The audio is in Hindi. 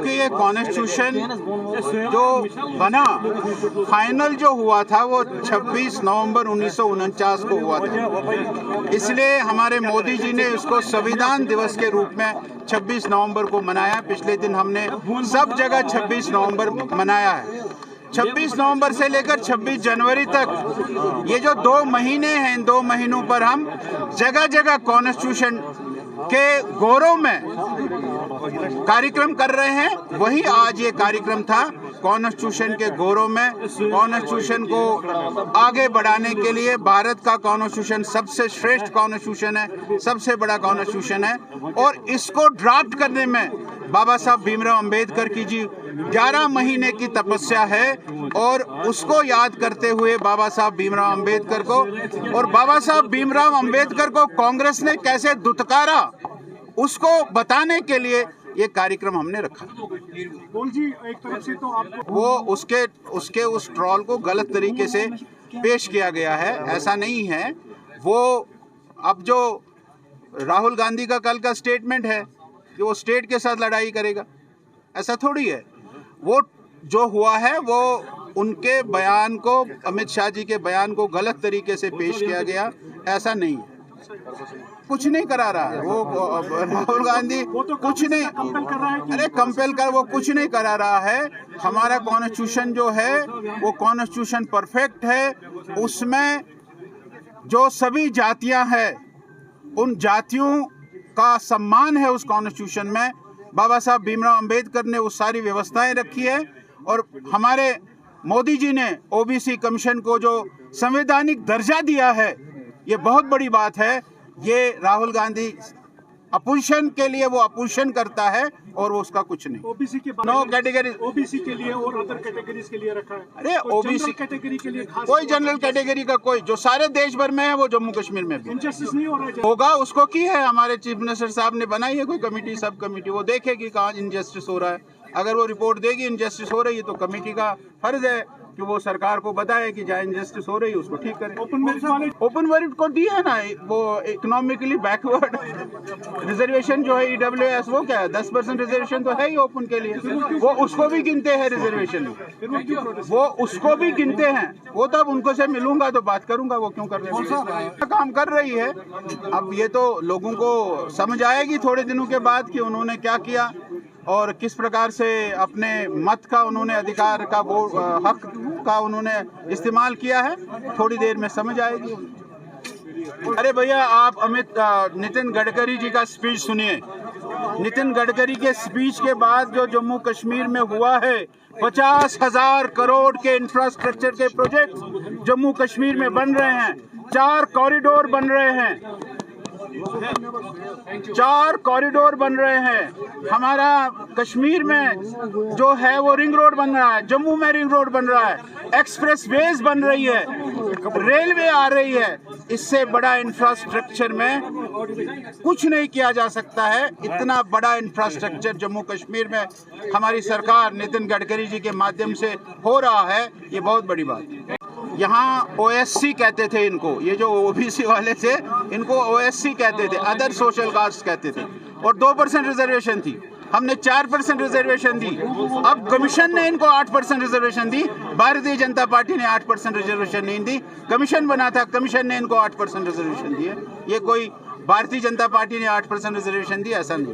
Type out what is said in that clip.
क्योंकि ये कॉन्स्टिट्यूशन जो बना, फाइनल जो हुआ था वो 26 नवंबर 1949 को हुआ था। इसलिए हमारे मोदी जी ने उसको संविधान दिवस के रूप में 26 नवंबर को मनाया। पिछले दिन हमने सब जगह 26 नवंबर मनाया है। 26 नवंबर से लेकर 26 जनवरी तक ये जो 2 महीने हैं, इन 2 महीनों पर हम जगह जगह कॉन्स्टिट्यूशन के गौरव में कार्यक्रम कर रहे हैं। वही आज ये कार्यक्रम था कॉन्स्टिट्यूशन के गौरव में। कॉन्स्टिट्यूशन को आगे बढ़ाने के लिए भारत का कॉन्स्टिट्यूशन सबसे श्रेष्ठ कॉन्स्टिट्यूशन है, सबसे बड़ा कॉन्स्टिट्यूशन है, और इसको ड्राफ्ट करने में बाबा साहब भीमराव अंबेडकर की जी 11 महीने की तपस्या है। और उसको याद करते हुए बाबा साहब भीमराव अंबेडकर को, और बाबा साहब भीमराव अंबेडकर को कांग्रेस ने कैसे दुत्कारा, उसको बताने के लिए ये कार्यक्रम हमने रखा। जी, एक तरफ से तो आपको वो उसके उस ट्रॉल को गलत तरीके से पेश किया गया है, ऐसा नहीं है। वो अब जो राहुल गांधी का कल का स्टेटमेंट है कि वो स्टेट के साथ लड़ाई करेगा, ऐसा थोड़ी है। वो जो हुआ है वो उनके बयान को, अमित शाह जी के बयान को गलत तरीके से पेश किया गया, ऐसा नहीं है। कुछ नहीं करा रहा है वो राहुल गांधी, कुछ नहीं, अरे कंपेल कर, वो कुछ नहीं करा रहा है। हमारा कॉन्स्टिट्यूशन जो है वो कॉन्स्टिट्यूशन परफेक्ट है। उसमें जो सभी जातियां हैं उन जातियों का सम्मान है उस कॉन्स्टिट्यूशन में। बाबा साहब भीमराव अंबेडकर ने वो सारी व्यवस्थाएं रखी है, और हमारे मोदी जी ने ओबीसी कमीशन को जो संवैधानिक दर्जा दिया है, ये बहुत बड़ी बात है। ये राहुल गांधी अपोजिशन के लिए वो अपोजिशन करता है और वो उसका कुछ नहीं। ओबीसी के नो कैटेगरी, ओबीसी के लिए और अदर कैटेगरीज के लिए रखा है। अरे ओबीसी कैटेगरी के लिए खास कोई जनरल कैटेगरी का कोई, जो सारे देश भर में है वो जम्मू कश्मीर में भी इनजस्टिस नहीं हो रहा है। होगा। उसको की है हमारे चीफ मिनिस्टर साहब ने बनाई है कोई कमेटी, सब कमेटी, वो देखेगी कहाँ इनजस्टिस हो रहा है। अगर वो रिपोर्ट देगी इनजस्टिस हो रही है तो कमेटी का फर्ज है कि वो सरकार को बताए कि जहाँ इनजस्टिस हो रही है उसको ठीक करें। ओपन मेरिट को दिए है ना, वो इकोनॉमिकली बैकवर्ड रिजर्वेशन जो है ईडब्ल्यूएस, वो क्या है 10% रिजर्वेशन तो है ही ओपन के लिए, वो उसको भी गिनते हैं रिजर्वेशन, वो उसको भी गिनते हैं। वो तब उनको से मिलूंगा तो बात करूंगा वो क्यों कर रहे हैं, काम कर रही है। अब ये तो लोगों को समझ आएगी थोड़े दिनों के बाद कि उन्होंने क्या किया और किस प्रकार से अपने मत का उन्होंने अधिकार का वो हक का उन्होंने इस्तेमाल किया है। थोड़ी देर में समझ आएगी। अरे भैया, आप नितिन गडकरी जी का स्पीच सुनिए। नितिन गडकरी के स्पीच के बाद जो जम्मू कश्मीर में हुआ है, 50,000 करोड़ के इंफ्रास्ट्रक्चर के प्रोजेक्ट जम्मू कश्मीर में बन रहे हैं। 4 कॉरिडोर बन रहे हैं, 4 कॉरिडोर बन रहे हैं। हमारा कश्मीर में जो है वो रिंग रोड बन रहा है, जम्मू में रिंग रोड बन रहा है, एक्सप्रेस वेज बन रही है, रेलवे आ रही है। इससे बड़ा इंफ्रास्ट्रक्चर में कुछ नहीं किया जा सकता है। इतना बड़ा इंफ्रास्ट्रक्चर जम्मू कश्मीर में हमारी सरकार नितिन गडकरी जी के माध्यम से हो रहा है, ये बहुत बड़ी बात है। यहाँ ओएससी कहते थे इनको, ये जो ओबीसी वाले थे इनको ओएससी कहते थे, अदर सोशल कास्ट कहते थे, और 2% रिजर्वेशन थी। हमने 4% रिजर्वेशन दी। अब कमीशन ने इनको 8% रिजर्वेशन दी। भारतीय जनता पार्टी ने 8% रिजर्वेशन नहीं दी। कमीशन बना था, कमीशन ने इनको 8% रिजर्वेशन दिए। ये कोई भारतीय जनता पार्टी ने 8% रिजर्वेशन दी, ऐसा नहीं।